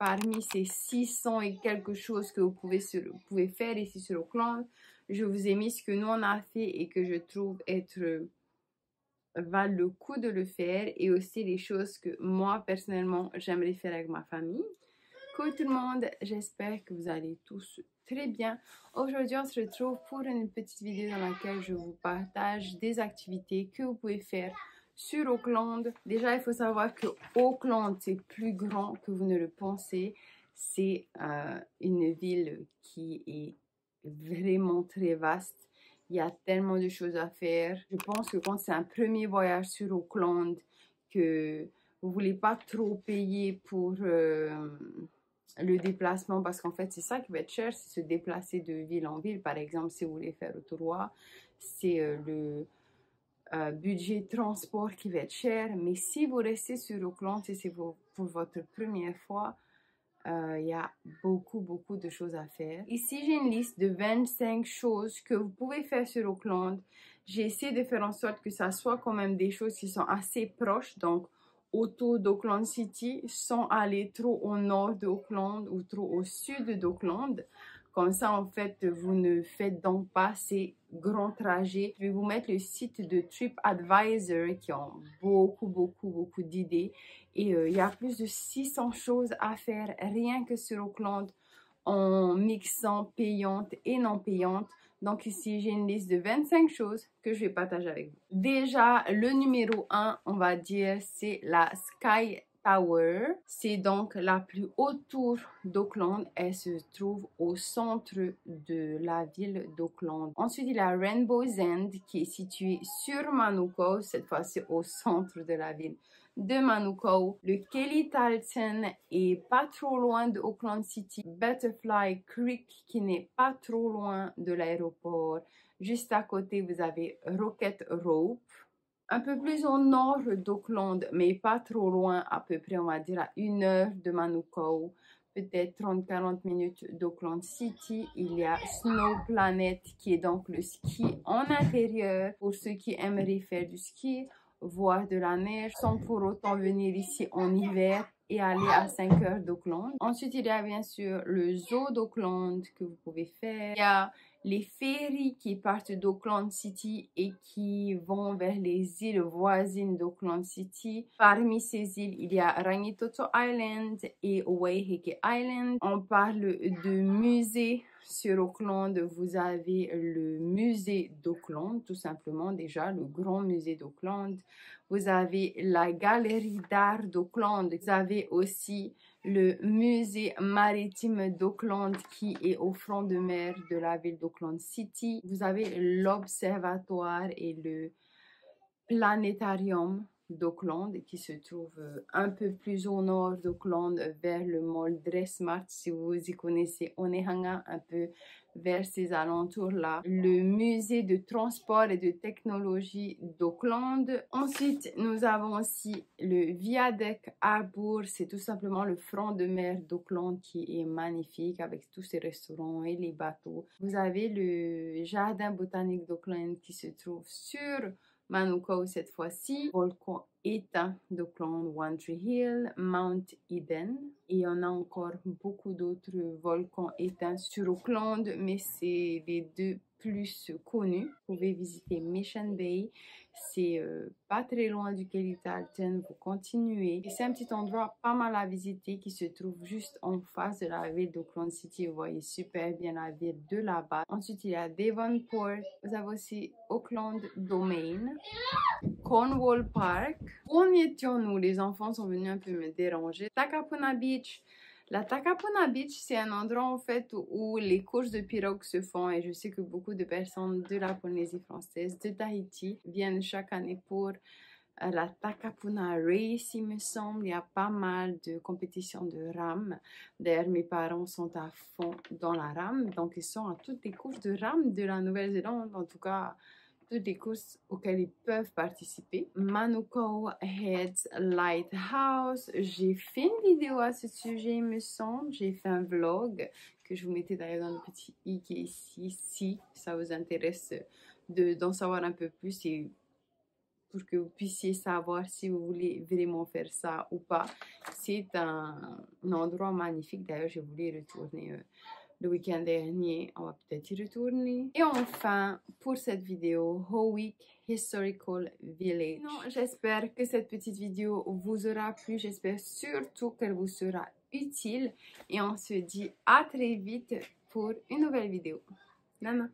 parmi ces 600 et quelque chose que vous pouvez faire ici sur Auckland, je vous ai mis ce que nous on a fait et que je trouve être valent le coup de le faire, et aussi les choses que moi personnellement j'aimerais faire avec ma famille. Coucou tout le monde, j'espère que vous allez tous très bien. Aujourd'hui on se retrouve pour une petite vidéo dans laquelle je vous partage des activités que vous pouvez faire sur Auckland. Déjà il faut savoir que Auckland c'est plus grand que vous ne le pensez. C'est une ville qui est vraiment très vaste. Il y a tellement de choses à faire. Je pense que quand c'est un premier voyage sur Auckland, que vous ne voulez pas trop payer pour le déplacement, parce qu'en fait, c'est ça qui va être cher, c'est se déplacer de ville en ville. Par exemple, si vous voulez faire Rotorua, c'est le budget transport qui va être cher. Mais si vous restez sur Auckland, si c'est pour votre première fois, il y a beaucoup de choses à faire. Ici, j'ai une liste de 25 choses que vous pouvez faire sur Auckland. J'ai essayé de faire en sorte que ça soit quand même des choses qui sont assez proches, donc autour d'Auckland City, sans aller trop au nord d'Auckland ou trop au sud d'Auckland. Comme ça, en fait, vous ne faites donc pas ces grands trajets. Je vais vous mettre le site de TripAdvisor qui ont beaucoup d'idées. Et il y a plus de 600 choses à faire rien que sur Auckland en mixant payantes et non payantes. Donc ici, j'ai une liste de 25 choses que je vais partager avec vous. Déjà, le numéro 1, on va dire, c'est la Sky Tower. C'est donc la plus haute tour d'Auckland. Elle se trouve au centre de la ville d'Auckland. Ensuite, il y a Rainbow's End qui est situé sur Manukau, cette fois-ci au centre de la ville de Manukau. Le Kelly Tarleton est pas trop loin de Auckland City. Butterfly Creek qui n'est pas trop loin de l'aéroport. Juste à côté, vous avez Rocket Rope. Un peu plus au nord d'Auckland, mais pas trop loin, à peu près, on va dire, à 1 heure de Manukau, peut-être 30-40 minutes d'Auckland City. Il y a Snow Planet, qui est donc le ski en intérieur, pour ceux qui aimeraient faire du ski, voir de la neige, sans pour autant venir ici en hiver et aller à 5 heures d'Auckland. Ensuite, il y a bien sûr le zoo d'Auckland que vous pouvez faire. Il y a les ferries qui partent d'Auckland City et qui vont vers les îles voisines d'Auckland City. Parmi ces îles, il y a Rangitoto Island et Waiheke Island. On parle de musées sur Auckland. Vous avez le musée d'Auckland, tout simplement, déjà, le grand musée d'Auckland. Vous avez la galerie d'art d'Auckland. Vous avez aussi le musée maritime d'Auckland qui est au front de mer de la ville d'Auckland City. Vous avez l'observatoire et le planétarium d'Auckland qui se trouve un peu plus au nord d'Auckland vers le mall Dressmart, si vous y connaissez Onehunga, un peu vers ces alentours-là. Le musée de transport et de technologie d'Auckland. Ensuite, nous avons aussi le Viaduct Harbour, c'est tout simplement le front de mer d'Auckland qui est magnifique avec tous ces restaurants et les bateaux. Vous avez le jardin botanique d'Auckland qui se trouve sur Manukau cette fois-ci, volcan éteint d'Auckland, One Tree Hill, Mount Eden, et on a encore beaucoup d'autres volcans éteints sur Auckland, mais c'est les deux plus connus. Vous pouvez visiter Mission Bay, c'est pas très loin du Kelly Tarleton, vous continuez. Et c'est un petit endroit pas mal à visiter qui se trouve juste en face de la ville d'Auckland City. Vous voyez super bien la ville de là-bas. Ensuite, il y a Devonport. Vous avez aussi Auckland Domain, Cornwall Park. Où étions-nous? Les enfants sont venus un peu me déranger. Takapuna Beach. La Takapuna Beach, c'est un endroit en fait où les courses de pirogue se font, et je sais que beaucoup de personnes de la Polynésie française, de Tahiti, viennent chaque année pour la Takapuna Race, il me semble. Il y a pas mal de compétitions de rame. D'ailleurs, mes parents sont à fond dans la rame, donc ils sont à toutes les courses de rame de la Nouvelle-Zélande, en tout cas toutes les courses auxquelles ils peuvent participer. Manukau Heads Lighthouse. J'ai fait une vidéo à ce sujet, il me semble. J'ai fait un vlog que je vous mettais d'ailleurs dans le petit i qui est ici, si ça vous intéresse d'en savoir un peu plus. Et pour que vous puissiez savoir si vous voulez vraiment faire ça ou pas. C'est un endroit magnifique. D'ailleurs, je voulais retourner le week-end dernier. On va peut-être y retourner. Et enfin, pour cette vidéo, Howick Historical Village. J'espère que cette petite vidéo vous aura plu. J'espère surtout qu'elle vous sera utile. Et on se dit à très vite pour une nouvelle vidéo. Nana.